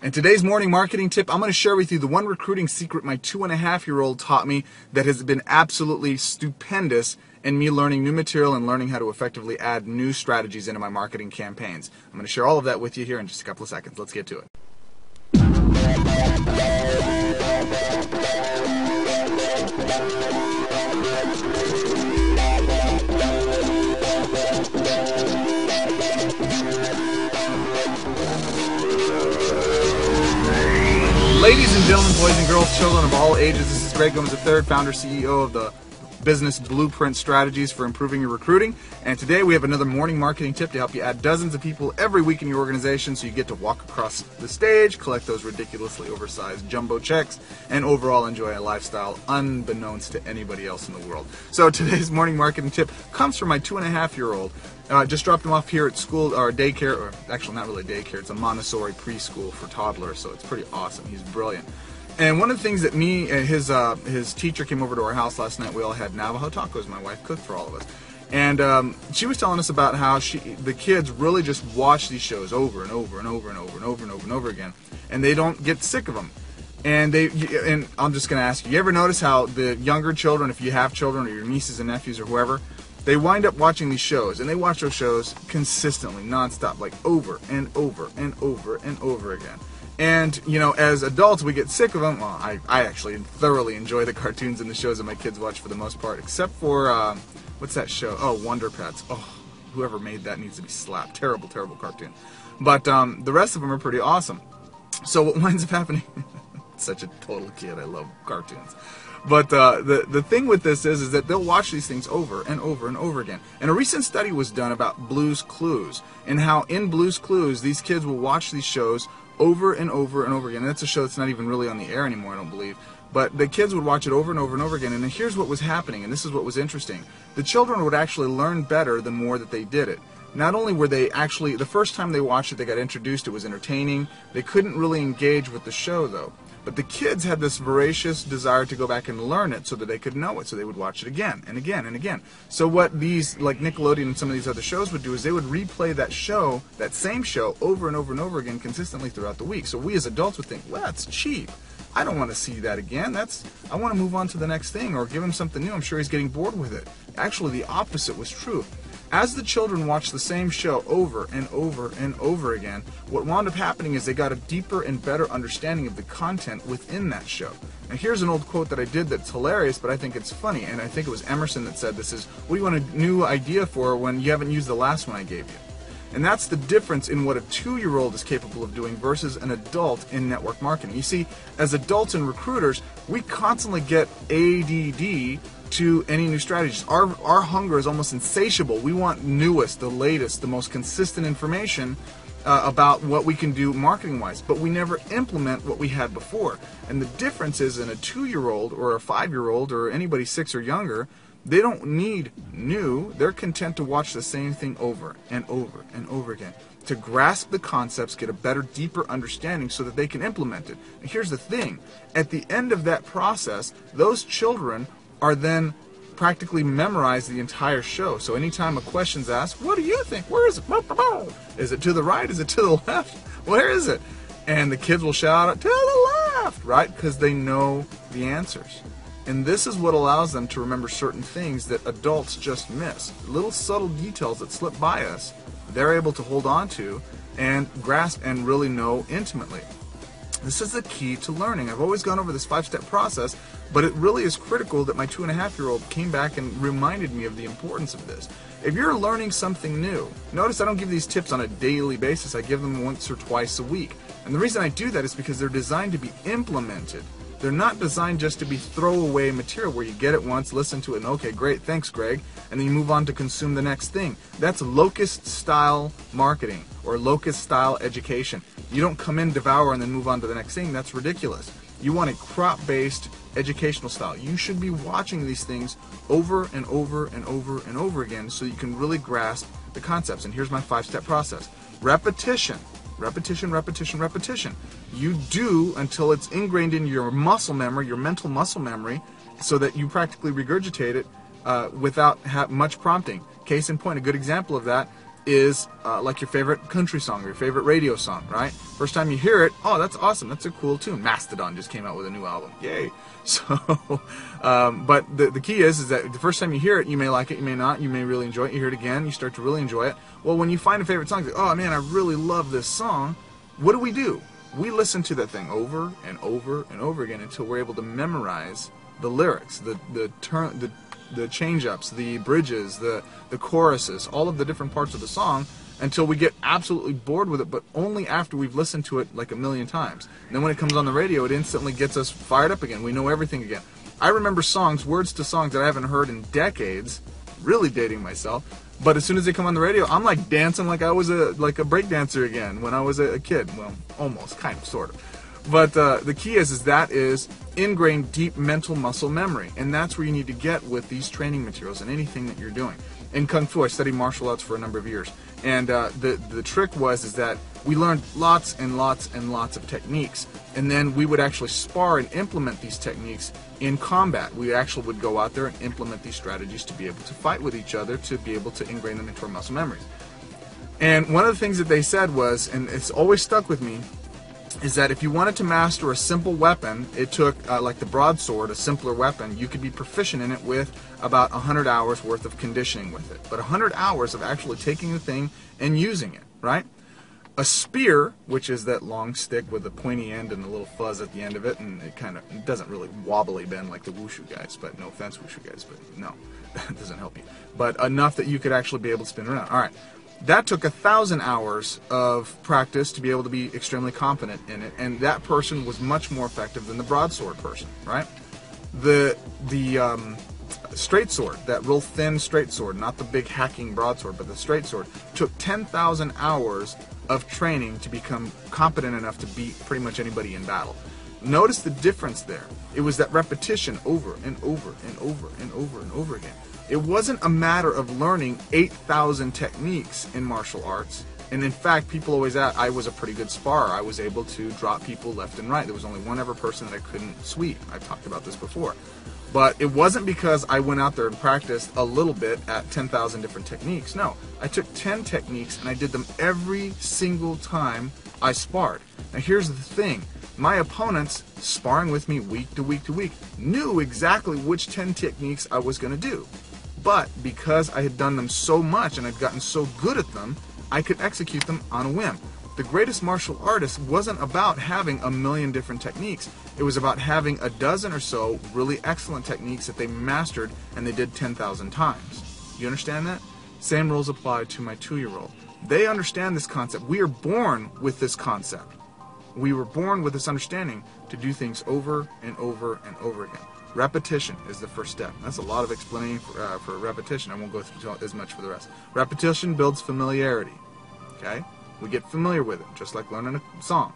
And today's morning marketing tip, I'm going to share with you the one recruiting secret my 2.5-year-old taught me that has been absolutely stupendous in me learning new material and learning how to effectively add new strategies into my marketing campaigns. I'm going to share all of that with you here in just a couple of seconds. Let's get to it. Ladies and gentlemen, boys and girls, children of all ages, this is Greg Gomes III, founder, CEO of the Business Blueprint Strategies for Improving Your Recruiting. And today we have another morning marketing tip to help you add dozens of people every week in your organization so you get to walk across the stage, collect those ridiculously oversized jumbo checks, and overall enjoy a lifestyle unbeknownst to anybody else in the world. So today's morning marketing tip comes from my 2.5-year-old. Just dropped him off here at school, or daycare, or actually not really daycare, it's a Montessori preschool for toddlers, so it's pretty awesome. He's brilliant. And one of the things that his teacher came over to our house last night. We all had Navajo tacos. My wife cooked for all of us. And she was telling us about how the kids really just watch these shows over and over and over and over and over and over and over again, and they don't get sick of them. And I'm just going to ask you, you ever notice how the younger children, if you have children or your nieces and nephews or whoever, they wind up watching these shows, and they watch those shows consistently, nonstop, like over and over and over and over again. And, you know, as adults, we get sick of them. Well, I actually thoroughly enjoy the cartoons and the shows that my kids watch for the most part, except for, what's that show? Oh, Wonder Pets. Oh, whoever made that needs to be slapped. Terrible, terrible cartoon. But the rest of them are pretty awesome. So what winds up happening, such a total kid, I love cartoons. But the thing with this is that they'll watch these things over and over and over again. And a recent study was done about Blue's Clues, and how in Blue's Clues, these kids will watch these shows over and over and over again. And that's a show that's not even really on the air anymore, I don't believe. But the kids would watch it over and over and over again. And here's what was happening, and this is what was interesting. The children would actually learn better the more that they did it. Not only were they actually, the first time they watched it, they got introduced, it was entertaining. They couldn't really engage with the show, though. But the kids had this voracious desire to go back and learn it so that they could know it, so they would watch it again and again and again. So what these, like Nickelodeon and some of these other shows would do is they would replay that show, that same show, over and over and over again consistently throughout the week. So we as adults would think, well, that's cheap. I don't want to see that again. I want to move on to the next thing, or give him something new. I'm sure he's getting bored with it. Actually, the opposite was true. As the children watched the same show over and over and over again, what wound up happening is they got a deeper and better understanding of the content within that show. Now here's an old quote that I did that's hilarious, but I think it's funny, and I think it was Emerson that said this is, what do you want a new idea for when you haven't used the last one I gave you? And that's the difference in what a 2-year-old is capable of doing versus an adult in network marketing. You see, as adults and recruiters, we constantly get ADD to any new strategies. Our hunger is almost insatiable. We want newest, the latest, the most consistent information about what we can do marketing-wise, but we never implement what we had before. And the difference is, in a 2-year-old or a 5-year-old or anybody 6 or younger, they don't need new. They're content to watch the same thing over and over and over again, to grasp the concepts, get a better, deeper understanding so that they can implement it. And here's the thing. At the end of that process, those children are then practically memorize the entire show. So anytime a question's asked, what do you think? Where is it? Is it to the right? Is it to the left? Where is it? And the kids will shout out, to the left, right? Because they know the answers. And this is what allows them to remember certain things that adults just miss. Little subtle details that slip by us, they're able to hold on to and grasp and really know intimately. This is the key to learning. I've always gone over this 5-step process, but it really is critical that my 2.5-year-old came back and reminded me of the importance of this. If you're learning something new, notice I don't give these tips on a daily basis. I give them once or twice a week. And the reason I do that is because they're designed to be implemented. They're not designed just to be throwaway material where you get it once, listen to it, and okay, great, thanks, Greg, and then you move on to consume the next thing. That's locust-style marketing or locust-style education. You don't come in, devour, and then move on to the next thing. That's ridiculous. You want a crop-based educational style. You should be watching these things over and over and over and over again so you can really grasp the concepts. And here's my 5-step process. Repetition. Repetition, repetition, repetition. You do until it's ingrained in your muscle memory, your mental muscle memory, so that you practically regurgitate it without much prompting. Case in point, a good example of that is like your favorite country song or your favorite radio song, right? First time you hear it, oh, that's awesome, that's a cool tune. Mastodon just came out with a new album, yay! So, but the key is that the first time you hear it, you may like it, you may not, you may really enjoy it, you hear it again, you start to really enjoy it. Well, when you find a favorite song, like, oh man, I really love this song, what do? We listen to that thing over and over and over again until we're able to memorize the lyrics, the change-ups, the bridges, the choruses, all of the different parts of the song, until we get absolutely bored with it, but only after we've listened to it like a million times. And then when it comes on the radio, it instantly gets us fired up again. We know everything again. I remember songs, words to songs that I haven't heard in decades, really dating myself, but as soon as they come on the radio, I'm like dancing like I was a break dancer again when I was a kid. Well, almost, kind of, sort of. But the key is that is ingrained deep mental muscle memory, and that's where you need to get with these training materials and anything that you're doing. In Kung Fu, I studied martial arts for a number of years, and the trick is that we learned lots and lots and lots of techniques, and then we would actually spar and implement these techniques in combat. We actually would go out there and implement these strategies to be able to fight with each other, to be able to ingrain them into our muscle memories. And one of the things that they said was, and it's always stuck with me, is that if you wanted to master a simple weapon, it took, like the broadsword, a simpler weapon, you could be proficient in it with about 100 hours worth of conditioning with it. But 100 hours of actually taking the thing and using it, right? A spear, which is that long stick with a pointy end and a little fuzz at the end of it, and it doesn't really wobbly bend like the wushu guys, but no offense wushu guys, but no, that doesn't help you. But enough that you could actually be able to spin around. All right. That took 1,000 hours of practice to be able to be extremely confident in it, and that person was much more effective than the broadsword person, right? The straight sword, that real thin straight sword, not the big hacking broadsword, but the straight sword, took 10,000 hours of training to become competent enough to beat pretty much anybody in battle. Notice the difference there. It was that repetition over and over and over and over and over again. It wasn't a matter of learning 8,000 techniques in martial arts. And in fact, people always ask, I was a pretty good sparrer. I was able to drop people left and right. There was only one ever person that I couldn't sweep. I've talked about this before. But it wasn't because I went out there and practiced a little bit at 10,000 different techniques. No, I took 10 techniques and I did them every single time I sparred. Now here's the thing. My opponents, sparring with me week to week to week, knew exactly which 10 techniques I was going to do. But because I had done them so much and I'd gotten so good at them, I could execute them on a whim. The greatest martial artist wasn't about having a million different techniques. It was about having a dozen or so really excellent techniques that they mastered and they did 10,000 times. You understand that? Same rules apply to my 2-year-old. They understand this concept. We are born with this concept. We were born with this understanding to do things over and over and over again. Repetition is the first step. That's a lot of explaining for repetition. I won't go through as much for the rest. Repetition builds familiarity. Okay? We get familiar with it, just like learning a song.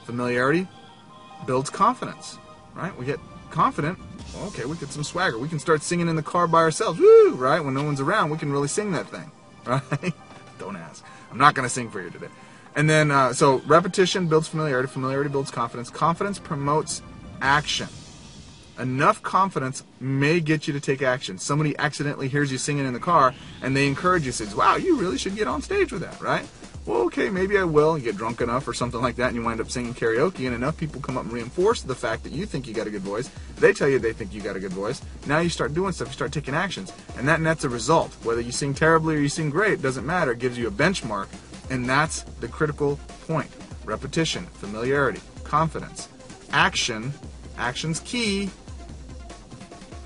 Familiarity builds confidence. Right? We get confident. Well, okay, we get some swagger. We can start singing in the car by ourselves. Woo! Right? When no one's around, we can really sing that thing. Right? Don't ask. I'm not going to sing for you today. And then, so repetition builds familiarity. Familiarity builds confidence. Confidence promotes action. Enough confidence may get you to take action. Somebody accidentally hears you singing in the car and they encourage you, says, wow, you really should get on stage with that, right? Well, okay, maybe I will. You get drunk enough or something like that and you wind up singing karaoke, and enough people come up and reinforce the fact that you think you got a good voice. They tell you they think you got a good voice. Now you start doing stuff, you start taking actions, and that nets a result. Whether you sing terribly or you sing great, doesn't matter. It gives you a benchmark, and that's the critical point. Repetition, familiarity, confidence, action, action's key,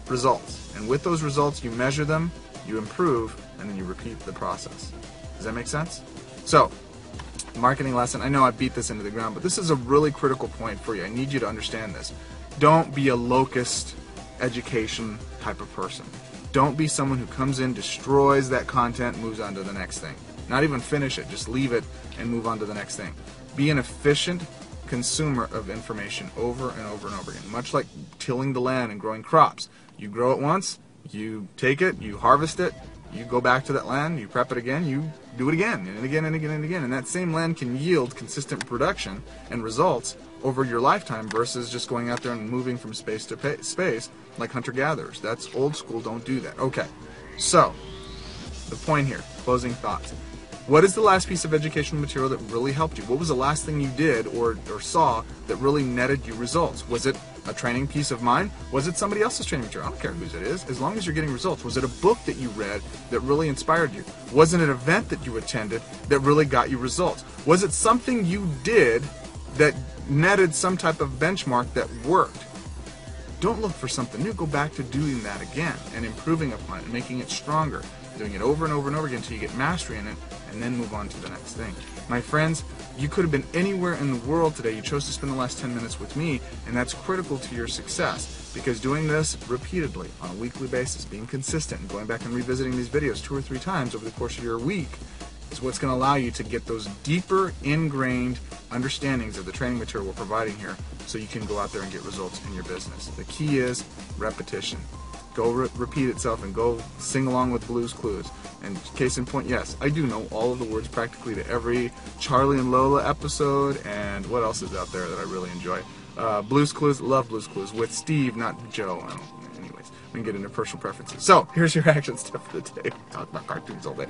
results. And with those results, you measure them, you improve, and then you repeat the process. Does that make sense? So, marketing lesson. I know I beat this into the ground, but this is a really critical point for you. I need you to understand this. Don't be a locust education type of person. Don't be someone who comes in, destroys that content, moves on to the next thing. Not even finish it, just leave it and move on to the next thing. Be an efficient consumer of information over and over and over again. Much like tilling the land and growing crops. You grow it once, you take it, you harvest it, you go back to that land, you prep it again, you do it again, and again, and again, and again. And that same land can yield consistent production and results over your lifetime versus just going out there and moving from space to space like hunter-gatherers. That's old school, don't do that. Okay, so, the point here, closing thoughts. What is the last piece of educational material that really helped you? What was the last thing you did or saw that really netted you results? Was it a training piece of mine? Was it somebody else's training material? I don't care whose it is, as long as you're getting results. Was it a book that you read that really inspired you? Was it an event that you attended that really got you results? Was it something you did that netted some type of benchmark that worked? Don't look for something new. Go back to doing that again and improving upon it and making it stronger. Doing it over and over and over again until you get mastery in it, and then move on to the next thing. My friends, you could have been anywhere in the world today. You chose to spend the last 10 minutes with me, and that's critical to your success, because doing this repeatedly on a weekly basis, being consistent, and going back and revisiting these videos 2 or 3 times over the course of your week is what's going to allow you to get those deeper, ingrained understandings of the training material we're providing here, so you can go out there and get results in your business. The key is repetition. Go repeat itself and go sing along with Blue's Clues. And case in point, yes, I do know all of the words practically to every Charlie and Lola episode, and what else is out there that I really enjoy? Blue's Clues, love Blue's Clues, with Steve, not Joe. Anyways, we can get into personal preferences. So, here's your action step for the day. Talk about cartoons all day.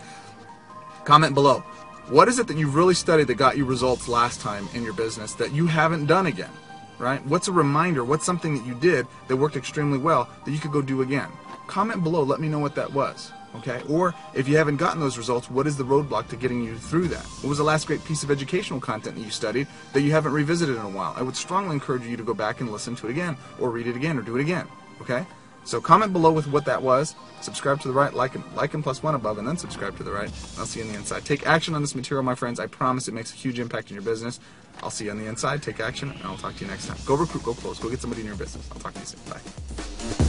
Comment below. What is it that you've really studied that got you results last time in your business that you haven't done again? Right? What's a reminder? What's something that you did that worked extremely well that you could go do again? Comment below. Let me know what that was. Okay? Or if you haven't gotten those results, what is the roadblock to getting you through that? What was the last great piece of educational content that you studied that you haven't revisited in a while? I would strongly encourage you to go back and listen to it again, or read it again, or do it again. Okay? So comment below with what that was. Subscribe to the right, like and plus one above, and then subscribe to the right. I'll see you on the inside. Take action on this material, my friends. I promise it makes a huge impact in your business. I'll see you on the inside. Take action, and I'll talk to you next time. Go recruit, go close, go get somebody in your business. I'll talk to you soon. Bye.